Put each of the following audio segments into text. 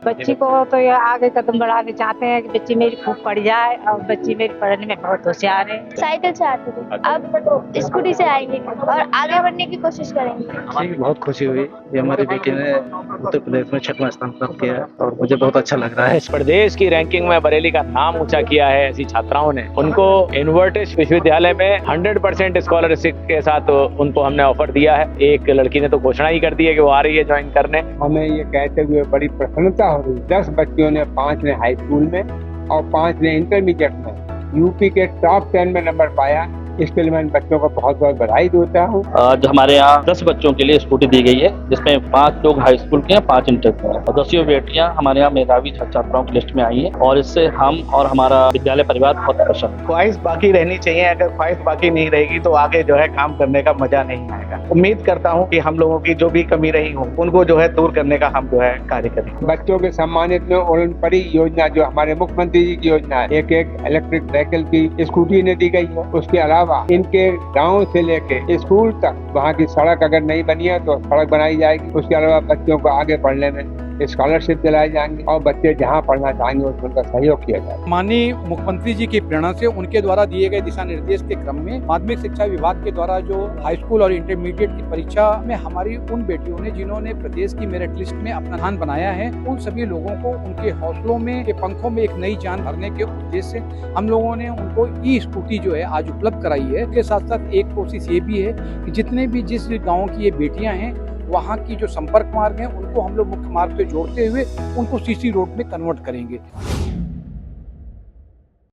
बच्ची को तो ये आगे कदम बढ़ाने चाहते हैं कि बच्ची मेरी खूब पढ़ जाए और बच्ची मेरी पढ़ने में बहुत होशियार है। साइकिल से आते थे, अब स्कूटी से आएंगे और आगे बढ़ने की कोशिश करेंगे। ठीक, बहुत खुशी हुई। ये हमारी बेटी ने उत्तर प्रदेश में 6वां स्थान प्राप्त किया है और मुझे बहुत अच्छा लग रहा है। प्रदेश की रैंकिंग में बरेली का नाम ऊंचा किया है ऐसी छात्राओं ने। उनको इनवर्टिस विश्वविद्यालय में 100% स्कॉलरशिप के साथ उनको हमने ऑफर दिया है। एक लड़की ने तो घोषणा ही कर दी है कि वो आ रही है ज्वाइन करने। हमें ये कहते हुए बड़ी प्रसन्नता हो रही है। 10 बच्चियों ने, 5 ने हाई स्कूल में और 5 ने इंटरमीडिएट में यूपी के टॉप 10 में नंबर पाया। इसके लिए मैं बच्चों को बहुत बहुत बधाई देता हूँ। आज हमारे यहाँ 10 बच्चों के लिए स्कूटी दी गई है, जिसमें 5 लोग हाई स्कूल के हैं, 5 इंटर के हैं और 10 बेटियां हमारे यहाँ मेधावी छात्राओं की लिस्ट में आई है और इससे हम और हमारा विद्यालय परिवार बहुत प्रसन्न है। ख्वाहिश बाकी रहनी चाहिए। अगर ख्वाहिश बाकी नहीं रहेगी तो आगे जो है काम करने का मजा नहीं आएगा। उम्मीद करता हूँ कि हम लोगों की जो भी कमी रही हो उनको जो है दूर करने का हम जो है कार्य करेंगे। बच्चों के सम्मानित में ओलंपरी योजना जो हमारे मुख्यमंत्री जी की योजना है, एक इलेक्ट्रिक साइकिल की स्कूटी ने दी गई है। उसके अलावा इनके गांव से लेके स्कूल तक वहाँ की सड़क अगर नहीं बनी है तो सड़क बनाई जाएगी। उसके अलावा बच्चों को आगे पढ़ने में स्कॉलरशिप दिलाई जाएंगे और बच्चे जहाँ पढ़ना चाहेंगे उसमें उनका सहयोग किया जाएगा। माननीय मुख्यमंत्री जी की प्रेरणा से उनके द्वारा दिए गए दिशा निर्देश के क्रम में माध्यमिक शिक्षा विभाग के द्वारा जो हाई स्कूल और इंटरमीडिएट की परीक्षा में हमारी उन बेटियों ने जिन्होंने प्रदेश की मेरिट लिस्ट में अपना स्थान बनाया है, उन सभी लोगों को उनके हौसलों में के पंखों में एक नई जान भरने के उद्देश्य से हम लोगों ने उनको ई स्कूटी जो है आज उपलब्ध कराई है। इसके साथ साथ एक कोशिश ये भी है कि जितने भी जिस गाँव की ये बेटियां हैं वहाँ की जो संपर्क मार्ग है उनको हम लोग मुख्य मार्ग से जोड़ते हुए उनको सीसी रोड में कन्वर्ट करेंगे।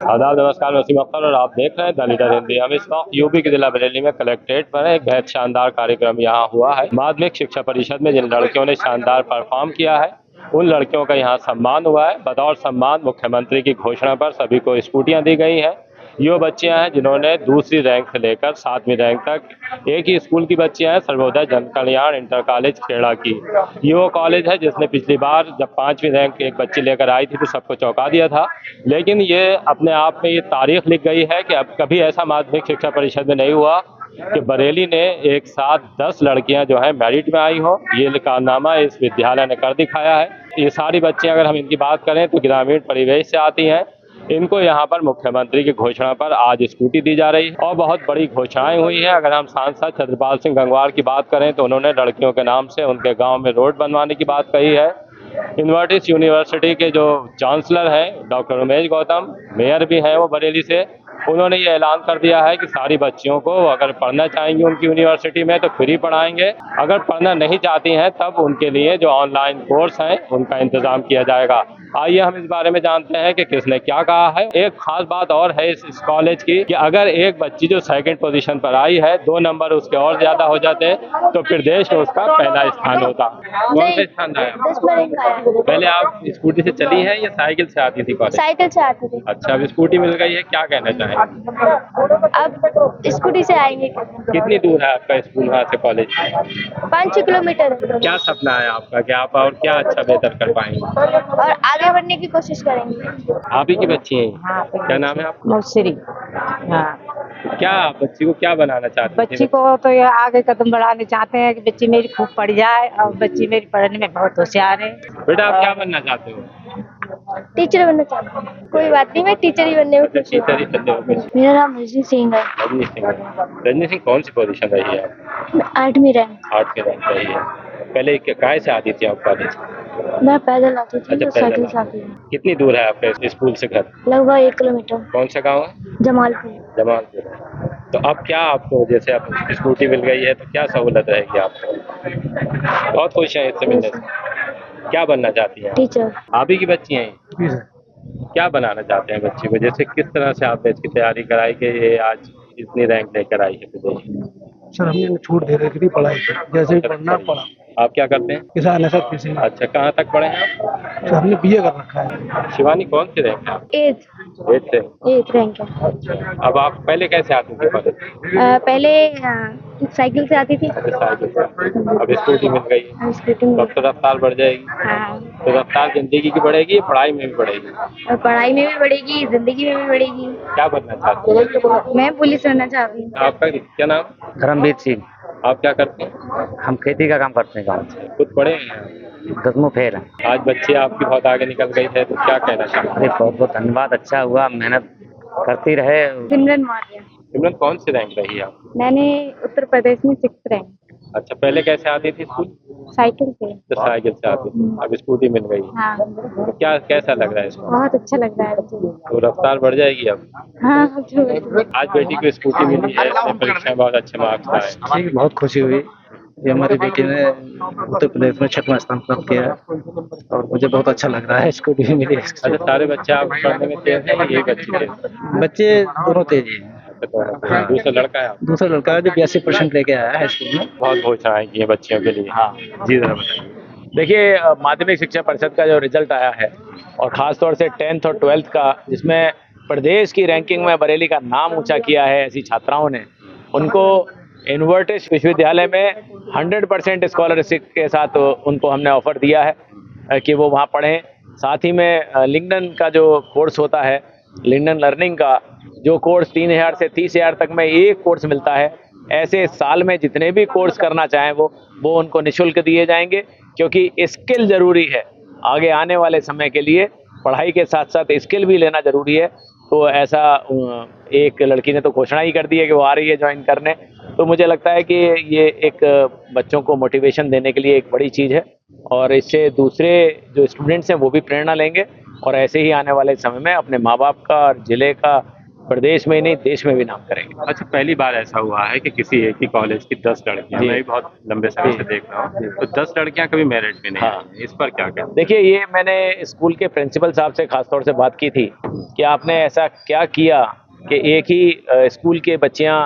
आदाब, नमस्कार, वसीम अख्तर और आप देख रहे हैं द लीडर हिंदी। हम इस वक्त यूपी के जिला बरेली में कलेक्ट्रेट पर एक बेहद शानदार कार्यक्रम यहाँ हुआ है। माध्यमिक शिक्षा परिषद में जिन लड़कियों ने शानदार परफॉर्म किया है उन लड़कियों का यहाँ सम्मान हुआ है। बतौर सम्मान मुख्यमंत्री की घोषणा पर सभी को स्कूटियाँ दी गई हैं। ये बच्चियां हैं जिन्होंने दूसरी रैंक से लेकर 7वीं रैंक तक एक ही स्कूल की बच्चियां हैं, सर्वोदय जन कल्याण इंटर कॉलेज खेड़ा की। ये वो कॉलेज है जिसने पिछली बार जब 5वीं रैंक एक बच्ची लेकर आई थी तो सबको चौंका दिया था। लेकिन ये अपने आप में ये तारीख लिख गई है कि अब कभी ऐसा माध्यमिक शिक्षा परिषद में नहीं हुआ कि बरेली ने एक साथ 10 लड़कियां जो है मेरिट में आई हो। ये कारनामा इस विद्यालय ने कर दिखाया है। ये सारी बच्चियां अगर हम इनकी बात करें तो ग्रामीण परिवेश से आती हैं। इनको यहाँ पर मुख्यमंत्री की घोषणा पर आज स्कूटी दी जा रही है और बहुत बड़ी घोषणाएं हुई हैं। अगर हम सांसद छत्रपाल सिंह गंगवार की बात करें तो उन्होंने लड़कियों के नाम से उनके गांव में रोड बनवाने की बात कही है। इन्वर्टिस यूनिवर्सिटी के जो चांसलर हैं डॉक्टर उमेश गौतम, मेयर भी हैं वो बरेली से, उन्होंने ये ऐलान कर दिया है कि सारी बच्चियों को अगर पढ़ना चाहेंगी उनकी यूनिवर्सिटी में तो फ्री पढ़ाएंगे। अगर पढ़ना नहीं चाहती हैं तब उनके लिए जो ऑनलाइन कोर्स हैं उनका इंतजाम किया जाएगा। आइए हम इस बारे में जानते हैं कि किसने क्या कहा है। एक खास बात और है इस कॉलेज की कि अगर एक बच्ची जो 2nd पोजीशन पर आई है, 2 नंबर उसके और ज्यादा हो जाते तो फिर देश में उसका पहला स्थान होता। कौन सा स्थान आया? पहले आप स्कूटी से चली है या साइकिल से आती थी कॉलेज? साइकिल से आती थी। अच्छा, अब स्कूटी मिल गई है, क्या कहना चाहेंगे? अब स्कूटी से आएंगे। कितनी दूर है आपका स्कूल यहाँ से कॉलेज? 5 किलोमीटर। क्या सपना है आपका कि आप और क्या अच्छा बेहतर कर पाएंगे? और आगे बढ़ने की कोशिश करेंगे। आप ही की बच्ची हैं? क्या नाम है आपका? मौसरी। हाँ, क्या बच्ची को क्या बनाना चाहते हैं? बच्ची को तो ये आगे कदम बढ़ाने चाहते हैं कि बच्ची मेरी खूब पढ़ जाए और बच्ची मेरी पढ़ने में बहुत होशियार है। बेटा आप क्या बनना चाहते हो? टीचर बनना चाहती हूँ। कोई बात नहीं, मैं टीचर ही बनने में खुश हूँ। टीचर ही बनने में खुश। मेरा नाम रजनी सिंह है। रजनी सिंह। रजनी सिंह कौन सी पोजीशन रही है आप? 8वीं रैंक। 8वीं रैंक रही है। पहले काय से आती थी आप कॉलेज? मैं पैदल आती थी। अच्छा, साइकिल से आती थी। कितनी दूर है आपके स्कूल से घर? लगभग 1 किलोमीटर। कौन सा गाँव है? जमालपुर। जमालपुर। तो अब क्या आपको, जैसे अब स्कूटी मिल गई है तो क्या सहूलत रहेगी आपको? बहुत खुश हैं इससे मिलने से। क्या बनना चाहती हैं? टीचर। आप ही की बच्ची हैं? क्या बनाना चाहते हैं बच्ची को? जैसे किस तरह से आपने इसकी तैयारी कराई कि ये आज इतनी रैंक लेकर आई है प्रदेश में? सर हमने छूट दे रखी थी पढ़ाई पर, जैसे ही पढ़ना पड़ा। आप क्या करते हैं? किसान है सर, किसी अच्छा, कहाँ तक पढ़े हैं आप? तो हमने बीए कर रखा है। शिवानी कौन सी रैंक है आप? 8th 8th से। 8th रैंक है। अच्छा, अब आप पहले कैसे आती थी कॉलेज? पहले साइकिल से आती थी। अच्छा, साइकिल से। अब स्कूटी मिल गई, अब स्कूटी में। अब तो रफ्तार बढ़ जाएगी। हाँ, तो रफ्तार जिंदगी की बढ़ेगी, पढ़ाई में भी बढ़ेगी। और पढ़ाई में भी बढ़ेगी, जिंदगी में भी बढ़ेगी। क्या बनना चाहते हैं? मैं पुलिस बनना चाहती हूँ। आपका क्या नाम? धर्मवीर सिंह। आप क्या करते हैं? हम खेती का काम करते हैं गाँव से। खुद पढ़े हैं? 10वीं फेल है। आज बच्चे आपकी बहुत आगे निकल गई है, तो क्या कहना चाहते अरे बहुत बहुत धन्यवाद, अच्छा हुआ, मेहनत करती रहे। सिमरन मौर्य। हैं? सिमरन कौन सी रैंक रही आप? मैंने उत्तर प्रदेश में 6th रैंक। अच्छा, पहले कैसे आती थी स्कूल? साइकिल से। तो साइकिल से आती थी, अब स्कूटी मिल गई। हाँ, तो क्या कैसा लग रहा है इसको? बहुत अच्छा लग रहा है मुझे। तो रफ्तार बढ़ जाएगी अब? हाँ, आज बेटी को स्कूटी मिली है, परीक्षा में बहुत अच्छे मार्क्स आए। ठीक, बहुत खुशी हुई। ये हमारी बेटी ने उत्तर प्रदेश में 6वां स्थान प्राप्त किया है और मुझे बहुत अच्छा लग रहा है, स्कूटी भी मिली है। अच्छा, सारे बच्चे आप पढ़ने में तेज हैं या ये बच्चे तेज हैं? बच्चे दोनों तेज हैं। अच्छा, दूसरा लड़का है आप? दूसरा लड़का है जो 82% लेके आया है स्कूल में। बहुत बहुत सराहना की है बच्चियों के लिए। हाँ जी, जरा बताइए। देखिए, माध्यमिक शिक्षा परिषद का जो रिजल्ट आया है और ख़ास तौर से 10th और 12th का, जिसमें प्रदेश की रैंकिंग में बरेली का नाम ऊंचा किया है ऐसी छात्राओं ने, उनको इन्वर्टिस विश्वविद्यालय में 100% स्कॉलरशिप के साथ उनको हमने ऑफ़र दिया है कि वो वहाँ पढ़ें। साथ ही में लिंक्डइन का जो कोर्स होता है, लिंक्डइन लर्निंग का जो कोर्स 3000 से 30,000 तक में एक कोर्स मिलता है, ऐसे साल में जितने भी कोर्स करना चाहें वो उनको निःशुल्क दिए जाएंगे, क्योंकि स्किल ज़रूरी है। आगे आने वाले समय के लिए पढ़ाई के साथ साथ स्किल भी लेना ज़रूरी है। तो ऐसा एक लड़की ने तो घोषणा ही कर दी है कि वो आ रही है ज्वाइन करने। तो मुझे लगता है कि ये एक बच्चों को मोटिवेशन देने के लिए एक बड़ी चीज़ है और इससे दूसरे जो स्टूडेंट्स हैं वो भी प्रेरणा लेंगे और ऐसे ही आने वाले समय में अपने माँ बाप का और ज़िले का प्रदेश में ही नहीं देश में भी नाम करेंगे। अच्छा, पहली बार ऐसा हुआ है कि किसी एक ही कॉलेज की 10 लड़कियां, मैं भी बहुत लंबे समय से देख रहा हूँ, तो 10 लड़कियां कभी मेरिट में नहीं आई। इस पर क्या कहते? देखिए, ये मैंने स्कूल के प्रिंसिपल साहब से खासतौर से बात की थी कि आपने ऐसा क्या किया कि एक ही स्कूल के बच्चियां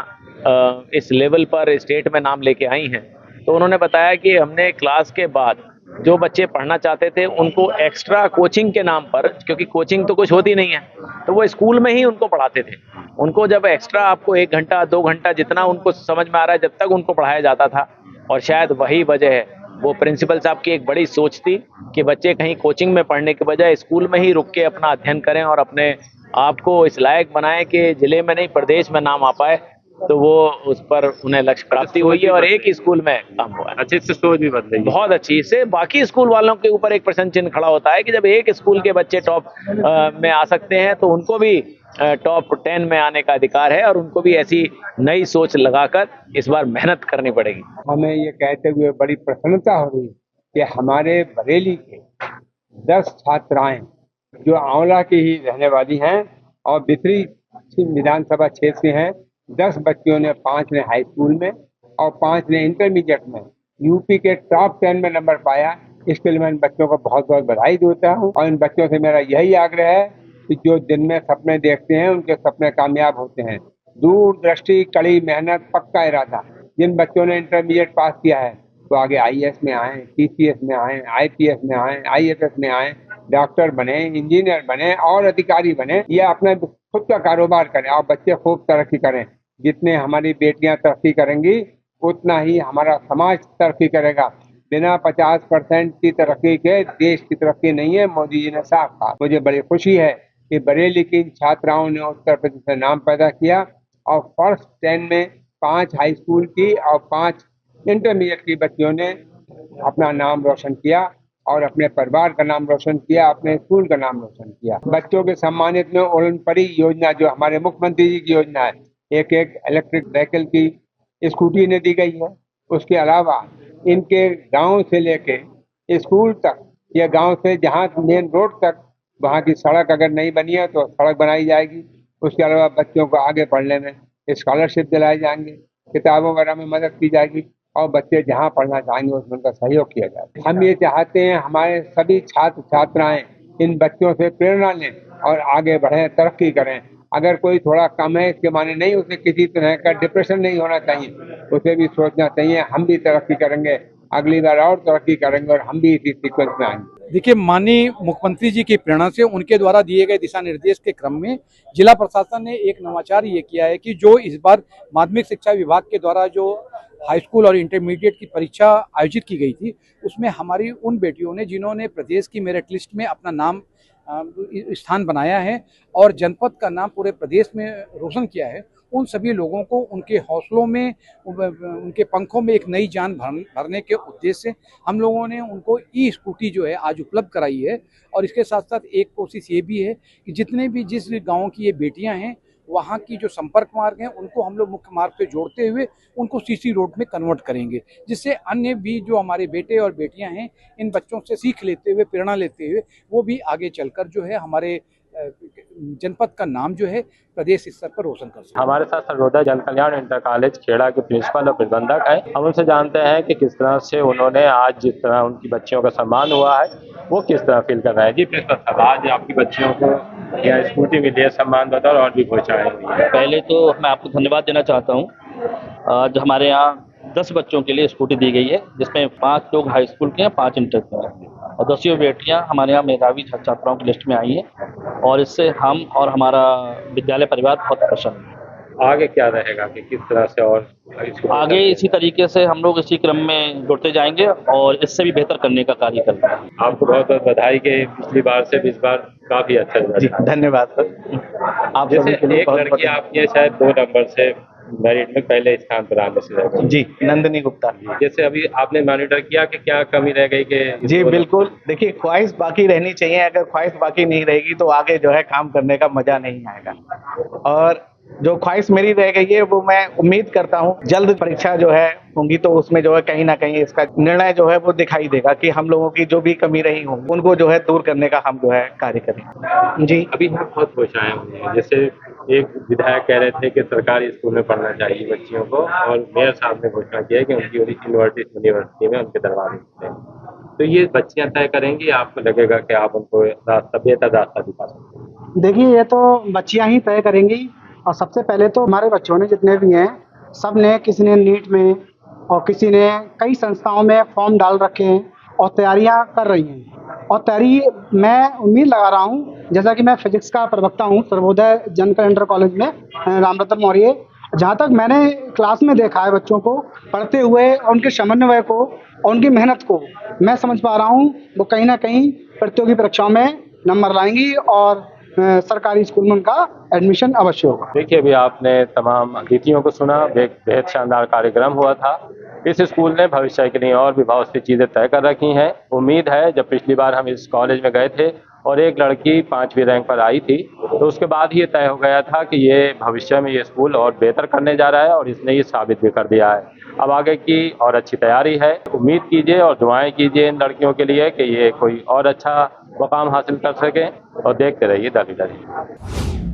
इस लेवल पर स्टेट में नाम लेके आई हैं। तो उन्होंने बताया कि हमने क्लास के बाद जो बच्चे पढ़ना चाहते थे उनको एक्स्ट्रा कोचिंग के नाम पर, क्योंकि कोचिंग तो कुछ होती नहीं है, तो वो स्कूल में ही उनको पढ़ाते थे। उनको जब एक्स्ट्रा आपको 1 घंटा 2 घंटा जितना उनको समझ में आ रहा है जब तक उनको पढ़ाया जाता था। और शायद वही वजह है, वो प्रिंसिपल साहब की एक बड़ी सोच थी कि बच्चे कहीं कोचिंग में पढ़ने के बजाय स्कूल में ही रुक के अपना अध्ययन करें और अपने आप को इस लायक बनाएं कि जिले में नहीं प्रदेश में नाम आ पाए। तो वो उस पर उन्हें लक्ष्य प्राप्ति हुई है और एक ही स्कूल में काम हुआ है। अच्छे से सोच भी बदलेगी, बहुत अच्छी। इससे बाकी स्कूल वालों के ऊपर एक प्रश्न चिन्ह खड़ा होता है कि जब एक स्कूल के बच्चे टॉप में आ सकते हैं तो उनको भी टॉप 10 में आने का अधिकार है और उनको भी ऐसी नई सोच लगाकर इस बार मेहनत करनी पड़ेगी। हमें ये कहते हुए बड़ी प्रसन्नता हो रही कि हमारे बरेली के 10 छात्राएं जो आंवला की ही रहने वाली हैं और बिथरी विधानसभा क्षेत्र से हैं, 10 बच्चियों ने, 5 ने हाई स्कूल में और 5 ने इंटरमीडिएट में यूपी के टॉप 10 में नंबर पाया। इसके लिए मैं इन बच्चों को बहुत बहुत बधाई देता हूँ और इन बच्चों से मेरा यही आग्रह है कि जो दिन में सपने देखते हैं उनके सपने कामयाब होते हैं। दूरदृष्टि, कड़ी मेहनत, पक्का इरादा। जिन बच्चों ने इंटरमीडिएट पास किया है तो आगे IAS में आए, TCS में आए, IPS में आए, IFS में आए, डॉक्टर बने, इंजीनियर बने और अधिकारी बने, या अपना खुद का कारोबार करें और बच्चे खूब तरक्की करें। जितने हमारी बेटियां तरक्की करेंगी उतना ही हमारा समाज तरक्की करेगा। बिना 50% की तरक्की के देश की तरक्की नहीं है, मोदी जी ने साफ कहा। मुझे बड़ी खुशी है कि बरेली की छात्राओं ने उत्तर प्रदेश में नाम पैदा किया और फर्स्ट 10 में 5 हाई स्कूल की और 5 इंटरमीडिएट की बच्चियों ने अपना नाम रोशन किया और अपने परिवार का नाम रोशन किया, अपने स्कूल का नाम रोशन किया। बच्चों के सम्मानित में ओलनपरी योजना जो हमारे मुख्यमंत्री जी की योजना है, एक इलेक्ट्रिक व्हीकल की स्कूटी ने दी गई है। उसके अलावा इनके गांव से लेके स्कूल तक या गांव से जहां मेन रोड तक वहां की सड़क अगर नहीं बनी है तो सड़क बनाई जाएगी। उसके अलावा बच्चों को आगे पढ़ने में स्कॉलरशिप दिलाए जाएंगे, किताबों वगैरह में मदद की जाएगी और बच्चे जहां पढ़ना चाहेंगे उसमें उनका सहयोग किया जाएगा। हम ये चाहते हैं हमारे सभी छात्र छात्राएं इन बच्चों से प्रेरणा लें और आगे बढ़ें, तरक्की करें। अगर कोई थोड़ा कम है इसके माने नहीं उसे किसी तरह का डिप्रेशन नहीं होना चाहिए, उसे भी सोचना चाहिए हम भी तरक्की करेंगे, अगली बार और तरक्की करेंगे और हम भी इसी सीक्वेंस में आएंगे। देखिए, माननीय मुख्यमंत्री जी की प्रेरणा से उनके द्वारा दिए गए दिशा निर्देश के क्रम में जिला प्रशासन ने एक नवाचार ये किया है कि जो इस बार माध्यमिक शिक्षा विभाग के द्वारा जो हाई स्कूल और इंटरमीडिएट की परीक्षा आयोजित की गई थी, उसमें हमारी उन बेटियों ने जिन्होंने प्रदेश की मेरिट लिस्ट में अपना नाम स्थान बनाया है और जनपद का नाम पूरे प्रदेश में रोशन किया है, उन सभी लोगों को उनके हौसलों में, उनके पंखों में एक नई जान भरने के उद्देश्य से हम लोगों ने उनको ई स्कूटी जो है आज उपलब्ध कराई है। और इसके साथ साथ एक कोशिश ये भी है कि जितने भी जिस गांव की ये बेटियां हैं, वहाँ की जो संपर्क मार्ग हैं उनको हम लोग मुख्य मार्ग से जोड़ते हुए उनको सीसी रोड में कन्वर्ट करेंगे, जिससे अन्य भी जो हमारे बेटे और बेटियां हैं इन बच्चों से सीख लेते हुए, प्रेरणा लेते हुए वो भी आगे चलकर जो है हमारे जनपद का नाम जो है प्रदेश स्तर पर रोशन कर सकते हैं। हमारे साथ सर्वोदय जन कल्याण इंटर कॉलेज खेड़ा के प्रिंसिपल और प्रबंधक हैं। हम उनसे जानते हैं कि किस तरह से उन्होंने आज जिस तरह उनकी बच्चियों का सम्मान हुआ है वो किस तरह फील कर रहे हैं। जी प्रिंसिपल साहब, आज आपकी बच्चियों को या स्कूटी मिली है, सम्मान बतौर और भी घोषणाएं हुई हैं। पहले तो मैं आपको धन्यवाद देना चाहता हूँ। आज हमारे यहाँ 10 बच्चों के लिए स्कूटी दी गई है, जिसमें 5 लोग हाई स्कूल के हैं, 5 इंटर के हैं और 10 बेटियां हमारे यहाँ मेधावी छात्राओं की लिस्ट में आई हैं और इससे हम और हमारा विद्यालय परिवार बहुत प्रसन्न है। आगे क्या रहेगा कि किस तरह से और आगे इसी तरीके से हम लोग इसी क्रम में जुड़ते जाएंगे और इससे भी बेहतर करने का कार्य करेंगे। आपको बहुत बहुत बधाई के पिछली बार से इस बार काफी अच्छा जी, रिजल्ट। धन्यवाद सर। आप जैसे सभी के लिए एक बहुत लड़की आपकी है शायद 2 नंबर से मेरिट में पहले स्थान पर आने से रह गई। जी, नंदिनी गुप्ता। जैसे अभी आपने मॉनिटर किया कि क्या कमी रह गई कि जी बिल्कुल, देखिए ख्वाहिश बाकी रहनी चाहिए। अगर ख्वाहिश बाकी नहीं रहेगी तो आगे जो है काम करने का मजा नहीं आएगा। और जो ख्वाहिश मेरी रह गई है वो मैं उम्मीद करता हूँ जल्द परीक्षा जो है होंगी तो उसमें जो है कहीं ना कहीं इसका निर्णय जो है वो दिखाई देगा कि हम लोगों की जो भी कमी रही होंगी उनको जो है दूर करने का हम जो है कार्य करेंगे। जी, अभी यहाँ बहुत घोषणाएं हुई हैं। जैसे एक विधायक कह रहे थे कि सरकारी स्कूल में पढ़ना चाहिए बच्चियों को और मेयर साहब ने घोषणा किया है कि उनकी यूनिवर्सिटी में उनके दरवाजे खुले हैं। तो ये बच्चियां तय करेंगी, आपको लगेगा कि आप उनको बेहतर रास्ता दिखा सकते हैं? देखिए, ये तो बच्चियां ही तय करेंगी और सबसे पहले तो हमारे बच्चों ने जितने भी हैं सब ने, किसी ने नीट में और किसी ने कई संस्थाओं में फॉर्म डाल रखे हैं और तैयारियां कर रही हैं। और तैयारी मैं उम्मीद लगा रहा हूं, जैसा कि मैं फिजिक्स का प्रवक्ता हूं सर्वोदय जन कल्याण इंटर कॉलेज में रामरतन मौर्य, जहां तक मैंने क्लास में देखा है बच्चों को पढ़ते हुए और उनके समन्वय को और उनकी मेहनत को मैं समझ पा रहा हूँ, वो कहीं ना कहीं प्रतियोगी परीक्षाओं में नंबर लाएंगी और सरकारी स्कूल में उनका एडमिशन अवश्य होगा। देखिए, अभी आपने तमाम अतिथियों को सुना, बेहद शानदार कार्यक्रम हुआ था। इस स्कूल ने भविष्य के लिए और भी बहुत सी चीज़ें तय कर रखी हैं। उम्मीद है, जब पिछली बार हम इस कॉलेज में गए थे और एक लड़की 5वीं रैंक पर आई थी तो उसके बाद ये तय हो गया था कि ये भविष्य में ये स्कूल और बेहतर करने जा रहा है और इसने ये साबित भी कर दिया है। अब आगे की और अच्छी तैयारी है। उम्मीद कीजिए और दुआएं कीजिए इन लड़कियों के लिए कि ये कोई और अच्छा मुकाम हासिल कर सकें और देखते रहिए दादी दादी।